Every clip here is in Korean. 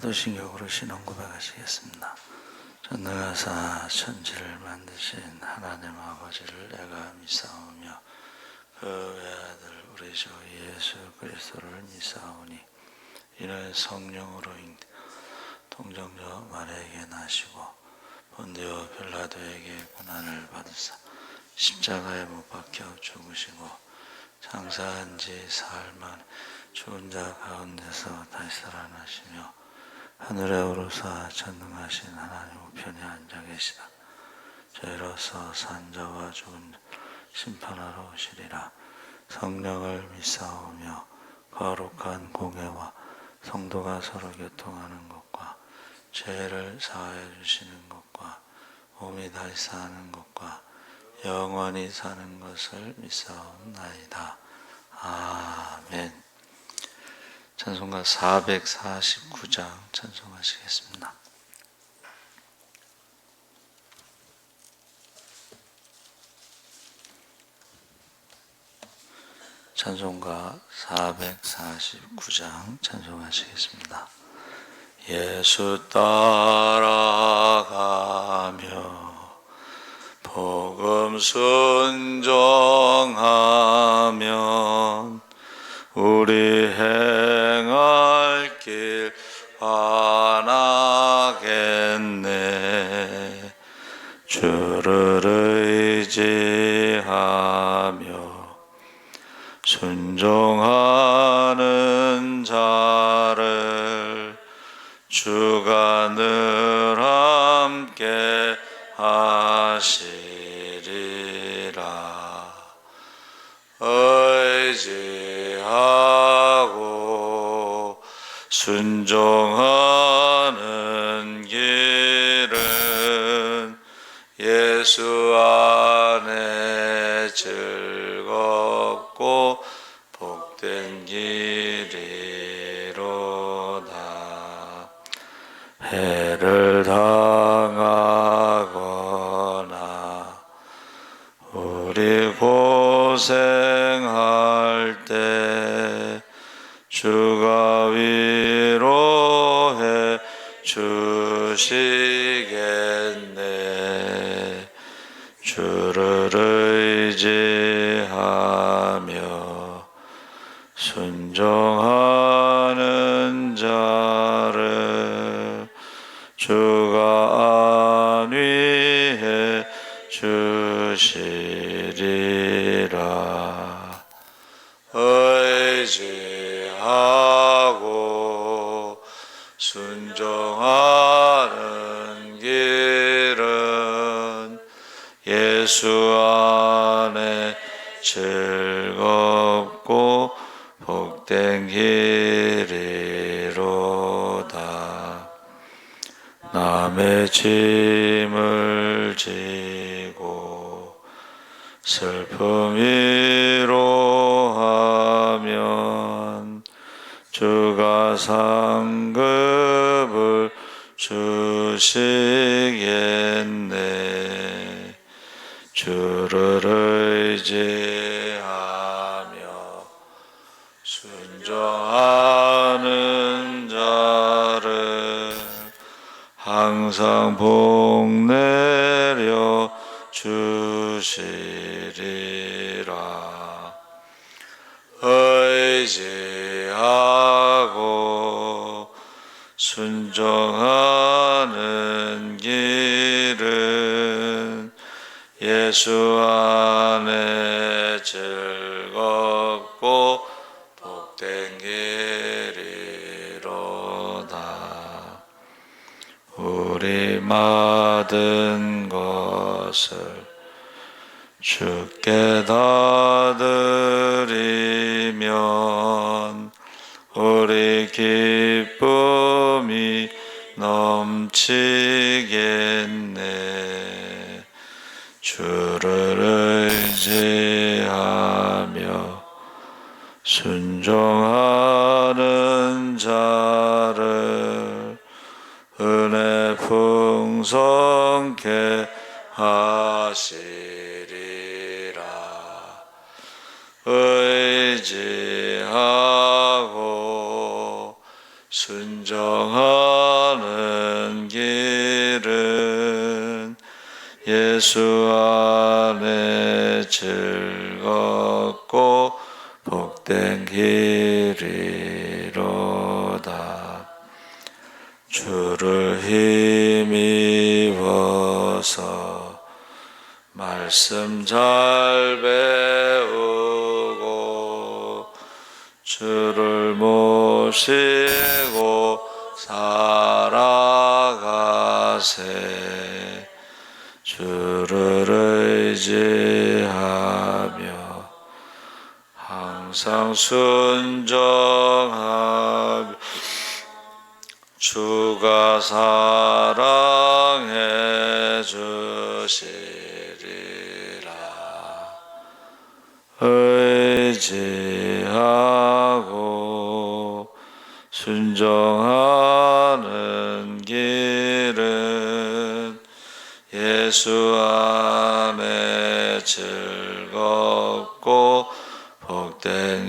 사도신경으로 신앙 고백하시겠습니다. 전능하사 천지를 만드신 하나님 아버지를 내가 믿사오며 그 외아들 우리 주 예수 그리스도를 믿사오니 이는 성령으로 동정녀 마리아에게 나시고 본디오 빌라도에게 고난을 받으사 십자가에 못 박혀 죽으시고 장사한 지 사흘 만에 죽은 자 가운데서 다시 살아나시며 하늘에 오르사 전능하신 하나님 우편에 앉아 계시다. 저희로서 산자와 죽은 자 심판하러 오시리라. 성령을 믿사오며 거룩한 공회와 성도가 서로 교통하는 것과 죄를 사하여 주시는 것과 몸이 다시 사는 것과 영원히 사는 것을 믿사옵나이다. 아멘. 찬송가 449장 찬송하시겠습니다. 찬송가 449장 찬송하시겠습니다. 예수 따라가며 복음 순종하면 우리 행할 길 환하겠네. 주를 의지하며 순종하는 자를 주가 늘 함께 하시리라. 의지하고 순종하는 길은 예수 안에 즐겁고 복된 길이로다. 해를 당하거나 우리 고생할 때 주가 위로해 주시겠네. 주를 의지하며 순종하는 자를 주가 안위해 주시리라. 의지하고 순종하는 길은 예수 안에 즐겁고 복된 길이로다. 남의 짐을 지고 슬픔 위로하면 주가 상급을 주시겠네. 주를 의지하며 순종하는 자를 항상 복 내려 주시리라. 의지하고 순종하는 길은 예수 안에 즐겁고 복된 길이로다. 우리 받은 것을 주께 다 드리면 우리 기쁨이 넘치겠네. 주를 의지하며 순종하는 자를 은혜 풍성케 하시리라. 의지하고 순정하는 길은 예수 안에 즐겁고 복된 길이로다. 주를 힘입어서 말씀 잘 배우고 주를 모시고 살아가세. 주를 의지하며 항상 순종하며 주가 사랑해 주시리라. 의지하고 순종하는 길은 예수 안에 즐겁고 복된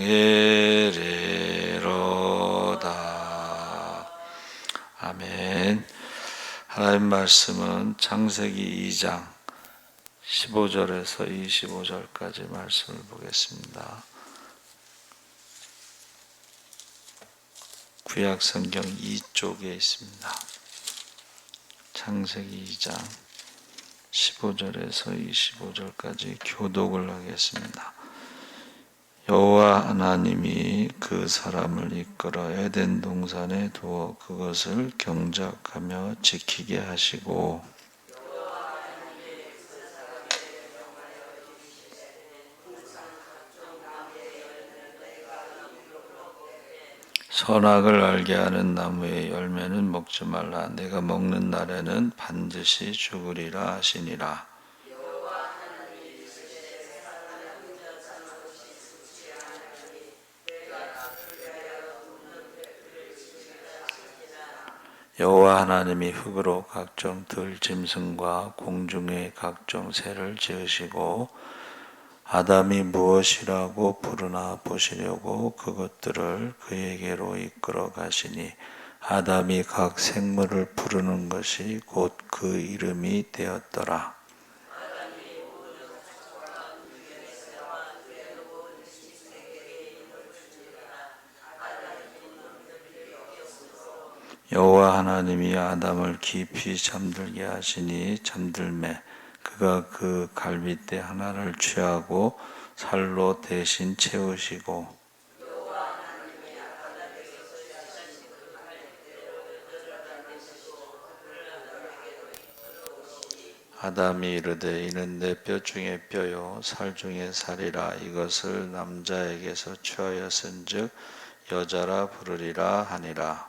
길이로다. 아멘. 하나님 말씀은 창세기 2장 15절에서 25절까지 말씀을 보겠습니다. 구약 성경 2쪽에 있습니다. 창세기 2장 15절에서 25절까지 교독을 하겠습니다. 여호와 하나님이 그 사람을 이끌어 에덴 동산에 두어 그것을 경작하며 지키게 하시고 선악을 알게 하는 나무의 열매는 먹지 말라. 내가 먹는 날에는 반드시 죽으리라 하시니라. 여호와 하나님이 흙으로 각종 들짐승과 공중의 각종 새를 지으시고 아담이 무엇이라고 부르나 보시려고 그것들을 그에게로 이끌어 가시니 아담이 각 생물을 부르는 것이 곧 그 이름이 되었더라. 여호와 하나님이 아담을 깊이 잠들게 하시니 잠들매 그가 그 갈빗대 하나를 취하고 살로 대신 채우시고 아담이 이르되 이는 내 뼈 중에 뼈요 살 중에 살이라. 이것을 남자에게서 취하였은즉 여자라 부르리라 하니라.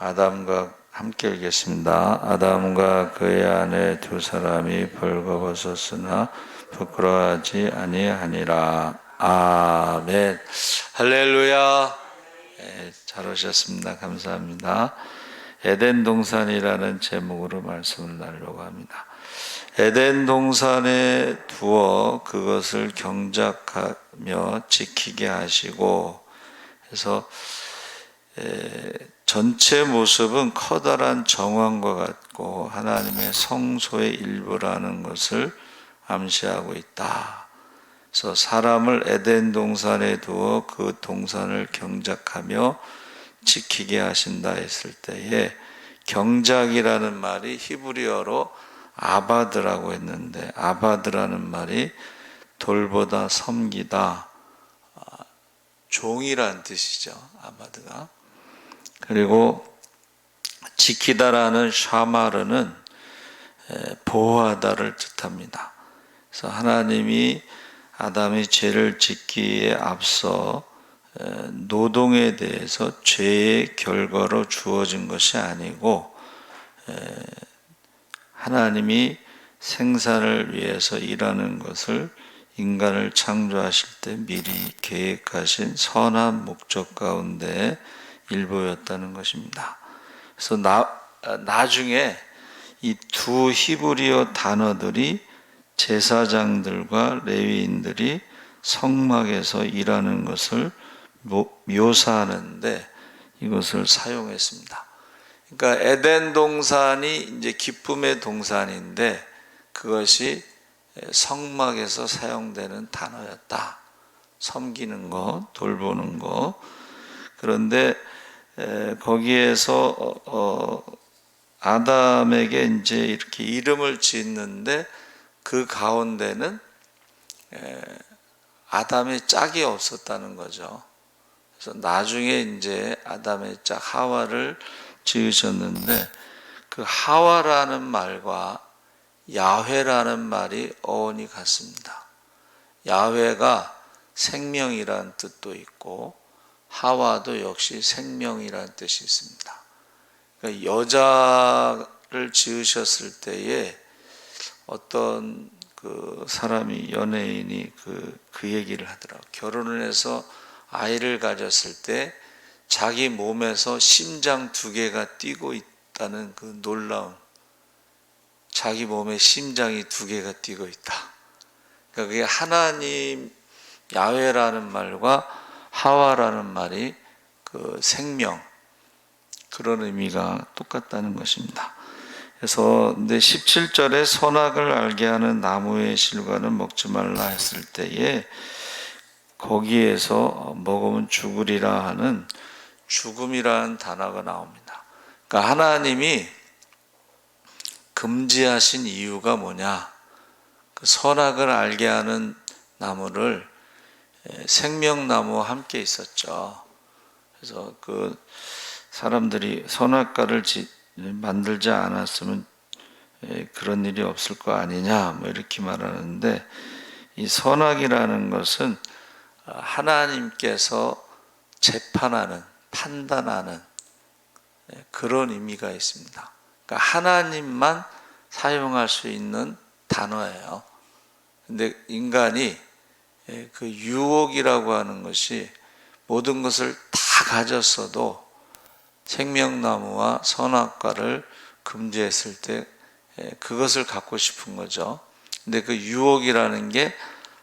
아담과 함께 읽겠습니다. 아담과 그의 아내 두 사람이 벌거벗었으나 부끄러워하지 아니하니라. 아멘. 할렐루야. 네, 잘 오셨습니다. 감사합니다. 에덴 동산이라는 제목으로 말씀을 나누려고 합니다. 에덴 동산에 두어 그것을 경작하며 지키게 하시고 해서 전체 모습은 커다란 정원과 같고 하나님의 성소의 일부라는 것을 암시하고 있다. 그래서 사람을 에덴 동산에 두어 그 동산을 경작하며 지키게 하신다 했을 때에 경작이라는 말이 히브리어로 아바드라고 했는데 아바드라는 말이 돌보다 섬기다 종이란 뜻이죠. 아바드가. 그리고 지키다라는 샤마르는 보호하다를 뜻합니다. 그래서 하나님이 아담이 죄를 짓기에 앞서 노동에 대해서 죄의 결과로 주어진 것이 아니고 하나님이 생산을 위해서 일하는 것을 인간을 창조하실 때 미리 계획하신 선한 목적 가운데 일부였다는 것입니다. 그래서 나중에 이 두 히브리어 단어들이 제사장들과 레위인들이 성막에서 일하는 것을 묘사하는데 이것을 사용했습니다. 그러니까 에덴 동산이 이제 기쁨의 동산인데 그것이 성막에서 사용되는 단어였다. 섬기는 거, 돌보는 거. 그런데 거기에서 아담에게 이제 이렇게 이름을 짓는데 그 가운데는 아담의 짝이 없었다는 거죠. 그래서 나중에 이제 아담의 짝 하와를 지으셨는데 그 하와라는 말과 야훼라는 말이 어원이 같습니다. 야훼가 생명이라는 뜻도 있고 하와도 역시 생명이라는 뜻이 있습니다. 그러니까 여자를 지으셨을 때에 어떤 그 사람이 연예인이 그 얘기를 하더라고요. 결혼을 해서 아이를 가졌을 때 자기 몸에서 심장 2개가 뛰고 있다는 그 놀라운, 자기 몸에 심장이 2개가 뛰고 있다. 그러니까 그게 하나님 야훼라는 말과 하와라는 말이 그 생명, 그런 의미가 똑같다는 것입니다. 그래서 근데 17절에 선악을 알게 하는 나무의 실과는 먹지 말라 했을 때에 거기에서 먹으면 죽으리라 하는 죽음이라는 단어가 나옵니다. 그러니까 하나님이 금지하신 이유가 뭐냐? 그 선악을 알게 하는 나무를 생명나무와 함께 있었죠. 그래서 그 사람들이 선악과를 만들지 않았으면 그런 일이 없을 거 아니냐 뭐 이렇게 말하는데, 이 선악이라는 것은 하나님께서 재판하는, 판단하는 그런 의미가 있습니다. 그러니까 하나님만 사용할 수 있는 단어예요. 근데 인간이 그 유혹이라고 하는 것이 모든 것을 다 가졌어도 생명나무와 선악과를 금지했을 때 그것을 갖고 싶은 거죠. 근데 그 유혹이라는 게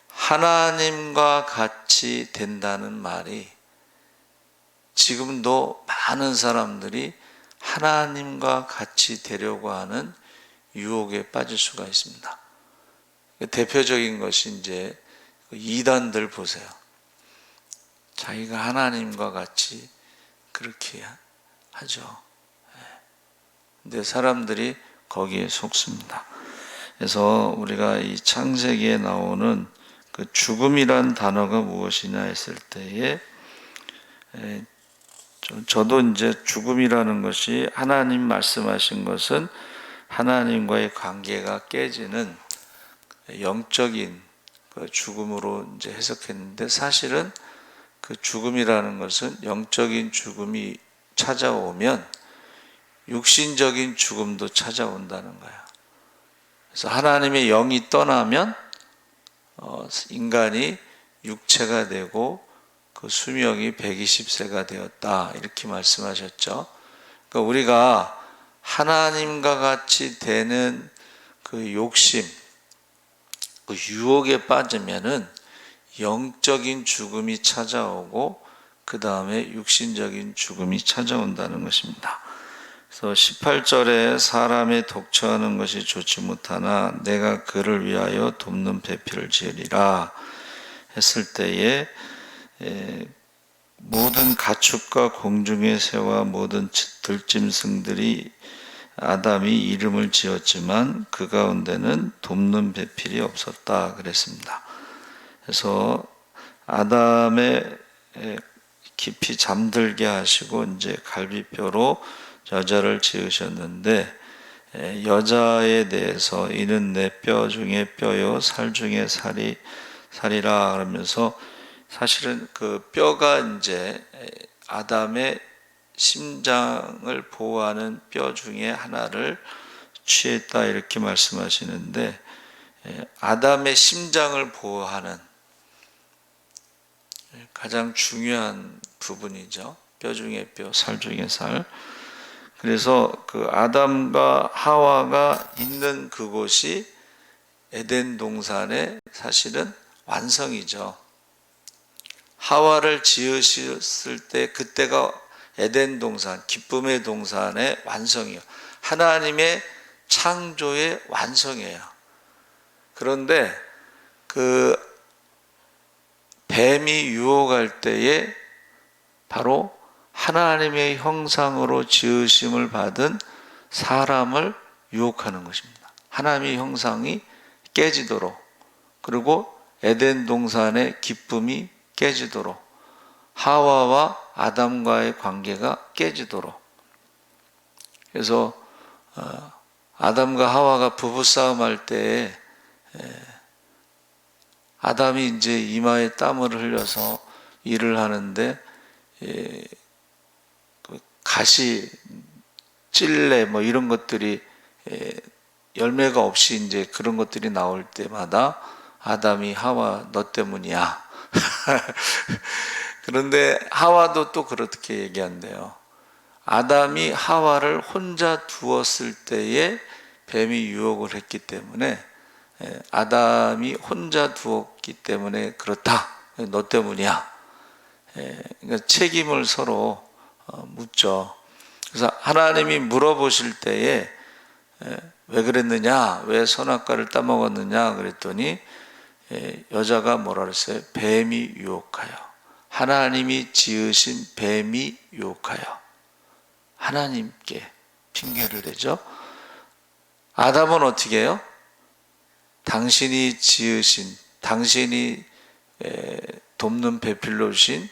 하나님과 같이 된다는 말이, 지금도 많은 사람들이 하나님과 같이 되려고 하는 유혹에 빠질 수가 있습니다. 대표적인 것이 이제 이단들 보세요. 자기가 하나님과 같이 그렇게 하죠. 근데 사람들이 거기에 속습니다. 그래서 우리가 이 창세기에 나오는 그 죽음이란 단어가 무엇이냐 했을 때에 저도 이제 죽음이라는 것이 하나님 말씀하신 것은 하나님과의 관계가 깨지는 영적인 그 죽음으로 이제 해석했는데, 사실은 그 죽음이라는 것은 영적인 죽음이 찾아오면 육신적인 죽음도 찾아온다는 거예요. 그래서 하나님의 영이 떠나면 인간이 육체가 되고 그 수명이 120세가 되었다 이렇게 말씀하셨죠. 그러니까 우리가 하나님과 같이 되는 그 욕심, 그 유혹에 빠지면은 영적인 죽음이 찾아오고 그 다음에 육신적인 죽음이 찾아온다는 것입니다. 그래서 18절에 사람의 독처하는 것이 좋지 못하나 내가 그를 위하여 돕는 배필을 지으리라 했을 때에 모든 가축과 공중의 새와 모든 들짐승들이 아담이 이름을 지었지만 그 가운데는 돕는 배필이 없었다 그랬습니다. 그래서 아담의 깊이 잠들게 하시고 이제 갈비뼈로 여자를 지으셨는데, 여자에 대해서 이는 내 뼈 중에 뼈요 살 중에 살이라 그러면서 사실은 그 뼈가 이제 아담의 심장을 보호하는 뼈 중에 하나를 취했다 이렇게 말씀하시는데, 아담의 심장을 보호하는 가장 중요한 부분이죠. 뼈 중에 뼈, 살 중에 살. 그래서 그 아담과 하와가 있는 그곳이 에덴 동산의 사실은 완성이죠. 하와를 지으셨을 때 그때가 에덴 동산, 기쁨의 동산의 완성이요. 하나님의 창조의 완성이에요. 그런데 그 뱀이 유혹할 때에 바로 하나님의 형상으로 지으심을 받은 사람을 유혹하는 것입니다. 하나님의 형상이 깨지도록, 그리고 에덴 동산의 기쁨이 깨지도록, 하와와 아담과의 관계가 깨지도록. 그래서 아담과 하와가 부부싸움 할 때 아담이 이제 이마에 땀을 흘려서 일을 하는데 가시, 찔레 뭐 이런 것들이 열매가 없이 이제 그런 것들이 나올 때마다 아담이 하와 너 때문이야. 그런데 하와도 또 그렇게 얘기한대요. 아담이 하와를 혼자 두었을 때에 뱀이 유혹을 했기 때문에 아담이 혼자 두었기 때문에 그렇다. 너 때문이야. 그러니까 책임을 서로 묻죠. 그래서 하나님이 물어보실 때에 왜 그랬느냐, 왜 선악과를 따먹었느냐 그랬더니 여자가 뭐라 그랬어요? 뱀이 유혹하여. 하나님이 지으신 뱀이 유혹하여. 하나님께 핑계를 대죠. 아담은 어떻게 해요? 당신이 지으신, 당신이 돕는 배필로신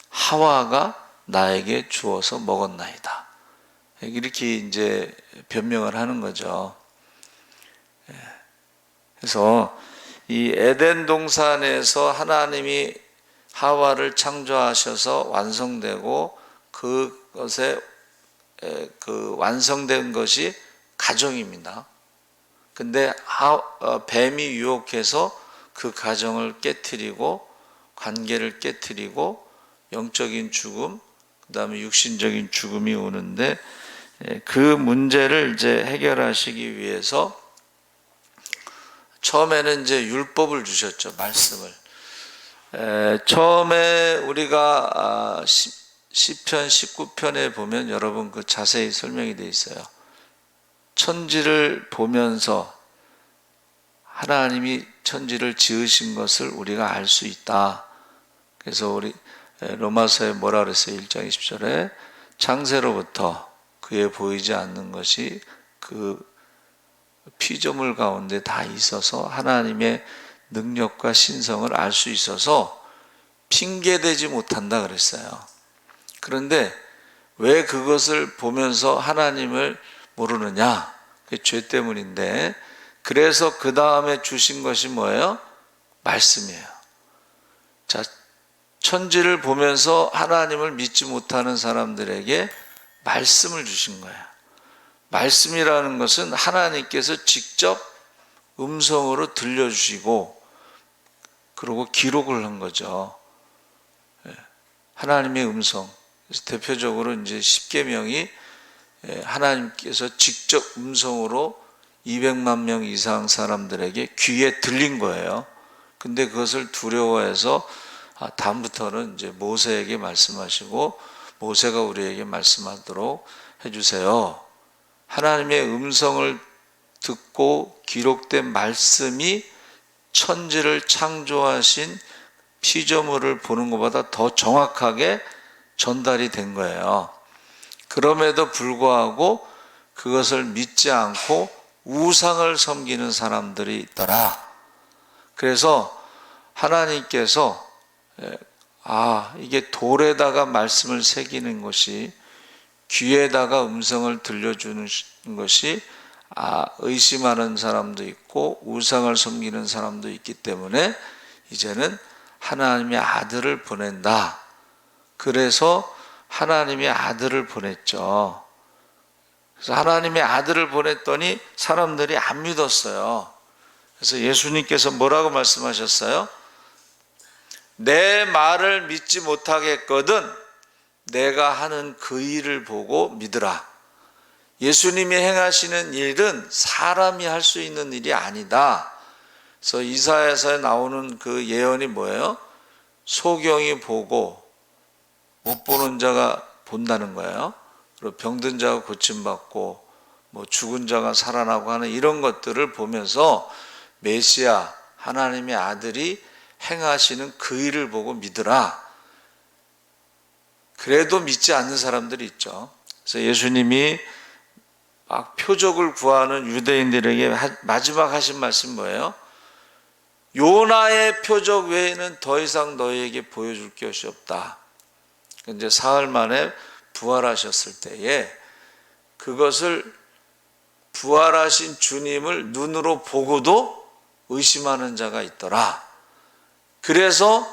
하와가 나에게 주어서 먹었나이다. 이렇게 이제 변명을 하는 거죠. 그래서 이 에덴 동산에서 하나님이 하와를 창조하셔서 완성되고 그것에 그 완성된 것이 가정입니다. 근데 뱀이 유혹해서 그 가정을 깨트리고 관계를 깨트리고 영적인 죽음, 그 다음에 육신적인 죽음이 오는데 그 문제를 이제 해결하시기 위해서 처음에는 이제 율법을 주셨죠. 말씀을. 처음에 우리가 시편 19편에 보면 여러분 그 자세히 설명이 되어 있어요. 천지를 보면서 하나님이 천지를 지으신 것을 우리가 알 수 있다. 그래서 우리 로마서에 뭐라 그랬어요? 1장 20절에 창세로부터 그에 보이지 않는 것이 그 피조물 가운데 다 있어서 하나님의 능력과 신성을 알 수 있어서 핑계대지 못한다 그랬어요. 그런데 왜 그것을 보면서 하나님을 모르느냐? 그게 죄 때문인데, 그래서 그 다음에 주신 것이 뭐예요? 말씀이에요. 자, 천지를 보면서 하나님을 믿지 못하는 사람들에게 말씀을 주신 거예요. 말씀이라는 것은 하나님께서 직접 음성으로 들려주시고 그리고 기록을 한 거죠. 하나님의 음성. 그래서 대표적으로 이제 십계명이 하나님께서 직접 음성으로 200만 명 이상 사람들에게 귀에 들린 거예요. 근데 그것을 두려워해서 다음부터는 이제 모세에게 말씀하시고 모세가 우리에게 말씀하도록 해주세요. 하나님의 음성을 듣고 기록된 말씀이 천지를 창조하신 피조물을 보는 것보다 더 정확하게 전달이 된 거예요. 그럼에도 불구하고 그것을 믿지 않고 우상을 섬기는 사람들이 있더라. 그래서 하나님께서 이게 돌에다가 말씀을 새기는 것이, 귀에다가 음성을 들려주는 것이 의심하는 사람도 있고 우상을 섬기는 사람도 있기 때문에 이제는 하나님의 아들을 보낸다. 그래서 하나님의 아들을 보냈죠. 그래서 하나님의 아들을 보냈더니 사람들이 안 믿었어요. 그래서 예수님께서 뭐라고 말씀하셨어요? 내 말을 믿지 못하겠거든 내가 하는 그 일을 보고 믿으라. 예수님이 행하시는 일은 사람이 할 수 있는 일이 아니다. 그래서 이사야서에 나오는 그 예언이 뭐예요? 소경이 보고 못 보는 자가 본다는 거예요. 그리고 병든 자가 고침받고 뭐 죽은 자가 살아나고 하는 이런 것들을 보면서 메시아 하나님의 아들이 행하시는 그 일을 보고 믿으라. 그래도 믿지 않는 사람들이 있죠. 그래서 예수님이 막 표적을 구하는 유대인들에게 마지막 하신 말씀 뭐예요? 요나의 표적 외에는 더 이상 너희에게 보여줄 것이 없다. 이제 사흘 만에 부활하셨을 때에 그것을 부활하신 주님을 눈으로 보고도 의심하는 자가 있더라. 그래서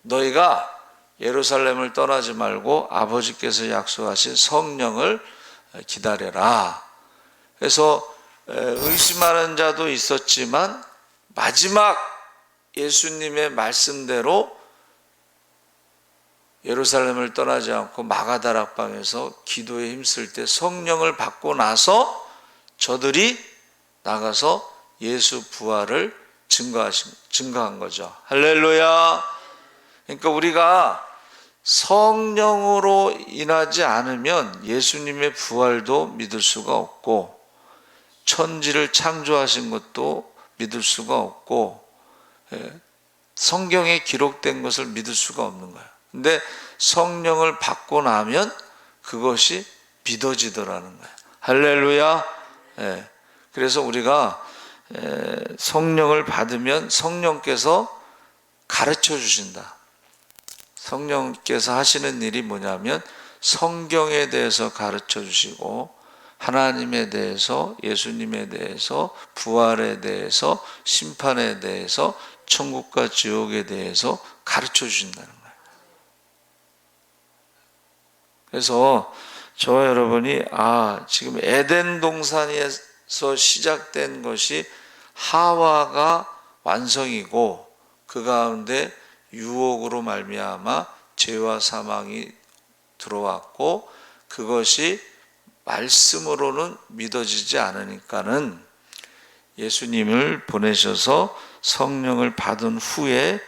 너희가 예루살렘을 떠나지 말고 아버지께서 약속하신 성령을 기다려라. 그래서 의심하는 자도 있었지만 마지막 예수님의 말씀대로 예루살렘을 떠나지 않고 마가다락방에서 기도에 힘쓸 때 성령을 받고 나서 저들이 나가서 예수 부활을 증거한 거죠. 할렐루야. 그러니까 우리가 성령으로 인하지 않으면 예수님의 부활도 믿을 수가 없고 천지를 창조하신 것도 믿을 수가 없고 성경에 기록된 것을 믿을 수가 없는 거예요. 근데 성령을 받고 나면 그것이 믿어지더라는 거예요. 할렐루야. 그래서 우리가 성령을 받으면 성령께서 가르쳐 주신다. 성령께서 하시는 일이 뭐냐면 성경에 대해서 가르쳐 주시고 하나님에 대해서, 예수님에 대해서, 부활에 대해서, 심판에 대해서, 천국과 지옥에 대해서 가르쳐 주신다는 거예요. 그래서 저와 여러분이 지금 에덴 동산에서 시작된 것이 하와가 완성이고 그 가운데 유혹으로 말미암아 죄와 사망이 들어왔고 그것이 말씀으로는 믿어지지 않으니까는 예수님을 보내셔서 성령을 받은 후에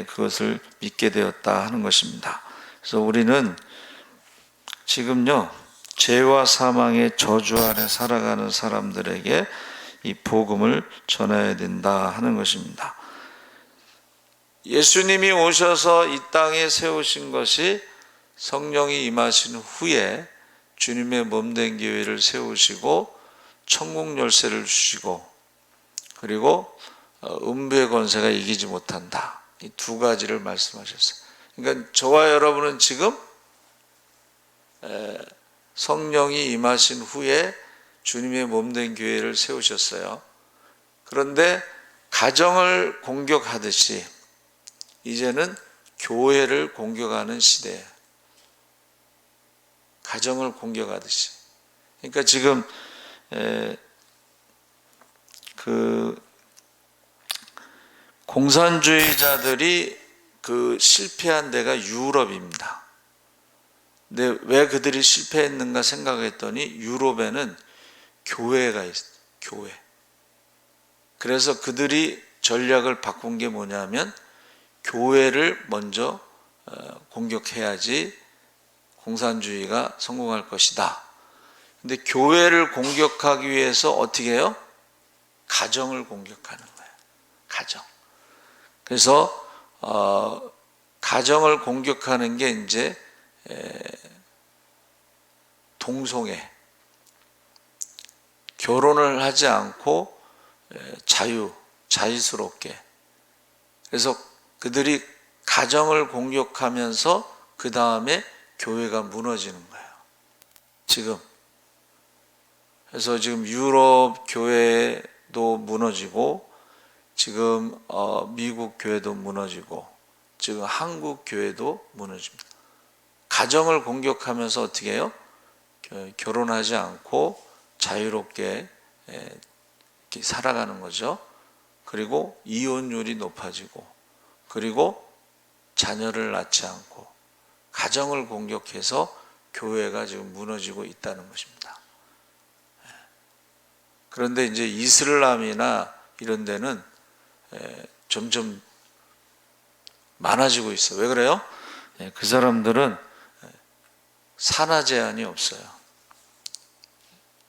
그것을 믿게 되었다 하는 것입니다. 그래서 우리는 지금요 죄와 사망의 저주 아래 살아가는 사람들에게 이 복음을 전해야 된다 하는 것입니다. 예수님이 오셔서 이 땅에 세우신 것이 성령이 임하신 후에 주님의 몸된 교회를 세우시고 천국 열쇠를 주시고 그리고 음부의 권세가 이기지 못한다. 이 두 가지를 말씀하셨어요. 그러니까 저와 여러분은 지금 성령이 임하신 후에 주님의 몸된 교회를 세우셨어요. 그런데 가정을 공격하듯이 이제는 교회를 공격하는 시대예요. 가정을 공격하듯이. 그러니까 지금 그 공산주의자들이 그 실패한 데가 유럽입니다. 근데 왜 그들이 실패했는가 생각했더니 유럽에는 교회가 있어요. 교회. 그래서 그들이 전략을 바꾼 게 뭐냐면 교회를 먼저 공격해야지 공산주의가 성공할 것이다. 근데 교회를 공격하기 위해서 어떻게 해요? 가정을 공격하는 거예요. 가정. 그래서 가정을 공격하는 게 이제 동성애. 결혼을 하지 않고 자유스럽게. 그래서 그들이 가정을 공격하면서 그 다음에 교회가 무너지는 거예요. 지금. 그래서 지금 유럽 교회도 무너지고 지금 미국 교회도 무너지고 지금 한국 교회도 무너집니다. 가정을 공격하면서 어떻게 해요? 결혼하지 않고 자유롭게 살아가는 거죠. 그리고 이혼율이 높아지고 그리고 자녀를 낳지 않고 가정을 공격해서 교회가 지금 무너지고 있다는 것입니다. 그런데 이제 이슬람이나 이런 데는 점점 많아지고 있어요. 왜 그래요? 그 사람들은 산하 제한이 없어요.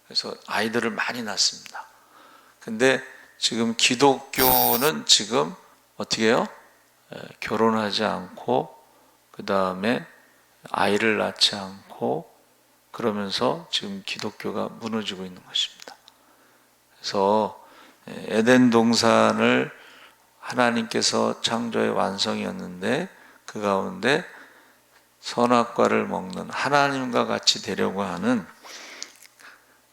그래서 아이들을 많이 낳습니다. 근데 지금 기독교는 지금 어떻게 해요? 결혼하지 않고 그 다음에 아이를 낳지 않고 그러면서 지금 기독교가 무너지고 있는 것입니다. 그래서 에덴 동산을 하나님께서 창조의 완성이었는데 그 가운데 선악과를 먹는 하나님과 같이 되려고 하는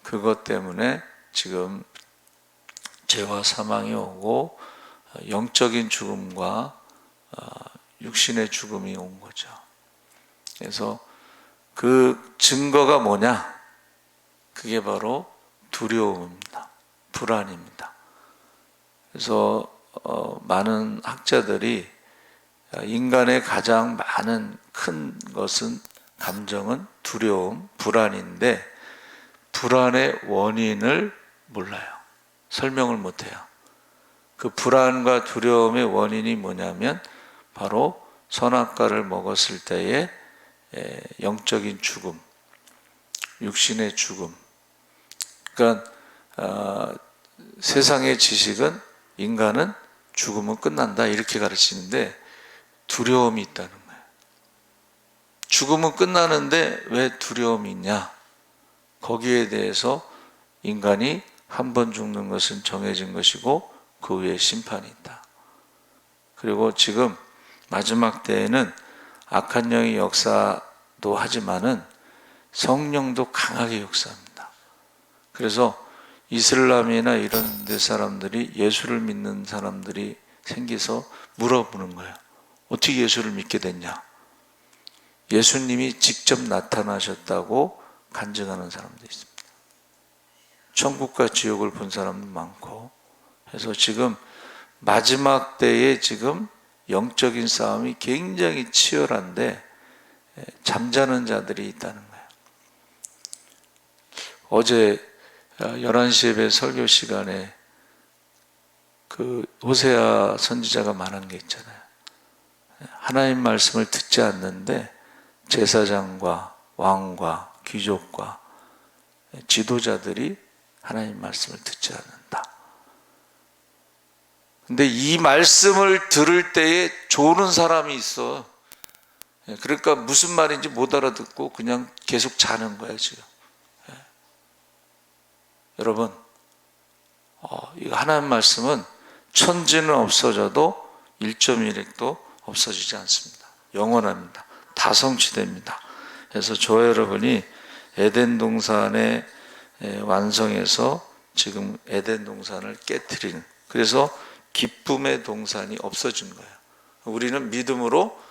그것 때문에 지금 죄와 사망이 오고 영적인 죽음과 육신의 죽음이 온 거죠. 그래서 그 증거가 뭐냐? 그게 바로 두려움입니다. 불안입니다. 그래서 많은 학자들이 인간의 가장 많은 큰 것은 감정은 두려움, 불안인데 불안의 원인을 몰라요. 설명을 못해요. 그 불안과 두려움의 원인이 뭐냐면 바로 선악과를 먹었을 때의 영적인 죽음, 육신의 죽음. 그러니까 세상의 지식은 인간은 죽으면 끝난다 이렇게 가르치는데 두려움이 있다는 거예요. 죽으면 끝나는데 왜 두려움이 있냐? 거기에 대해서 인간이 한 번 죽는 것은 정해진 것이고 그 후에 심판이 있다. 그리고 지금 마지막 때에는 악한 영의 역사도 하지만은 성령도 강하게 역사합니다. 그래서 이슬람이나 이런 데 사람들이 예수를 믿는 사람들이 생겨서 물어보는 거예요. 어떻게 예수를 믿게 됐냐? 예수님이 직접 나타나셨다고 간증하는 사람도 있습니다. 천국과 지옥을 본 사람도 많고 해서 지금 마지막 때에 지금 영적인 싸움이 굉장히 치열한데 잠자는 자들이 있다는 거예요. 어제 11시 예배 설교 시간에 그 호세아 선지자가 말한 게 있잖아요. 하나님 말씀을 듣지 않는데 제사장과 왕과 귀족과 지도자들이 하나님 말씀을 듣지 않는다. 근데 이 말씀을 들을 때에 조는 사람이 있어. 그러니까 무슨 말인지 못 알아듣고 그냥 계속 자는 거야 지금. 여러분, 이거 하나님 말씀은 천지는 없어져도 1.1핵도 없어지지 않습니다. 영원합니다. 다 성취됩니다. 그래서 저와 여러분이 에덴 동산의 완성해서 지금 에덴 동산을 깨트리는, 그래서 기쁨의 동산이 없어진 거예요. 우리는 믿음으로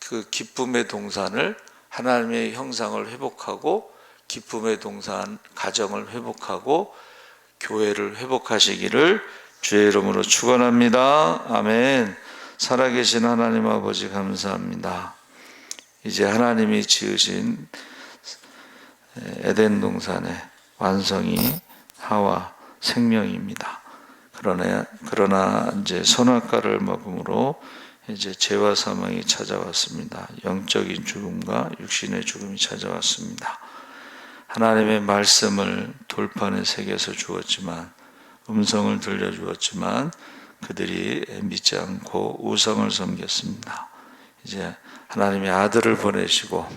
그 기쁨의 동산을, 하나님의 형상을 회복하고 기쁨의 동산 가정을 회복하고 교회를 회복하시기를 주의 이름으로 축원합니다. 아멘. 살아계신 하나님 아버지 감사합니다. 이제 하나님이 지으신 에덴 동산의 완성이 하와 생명입니다. 그러나 이제 선악과를 먹음으로 이제 죄와 사망이 찾아왔습니다. 영적인 죽음과 육신의 죽음이 찾아왔습니다. 하나님의 말씀을 돌판에 새겨서 주었지만, 음성을 들려주었지만 그들이 믿지 않고 우상을 섬겼습니다. 이제 하나님의 아들을 보내시고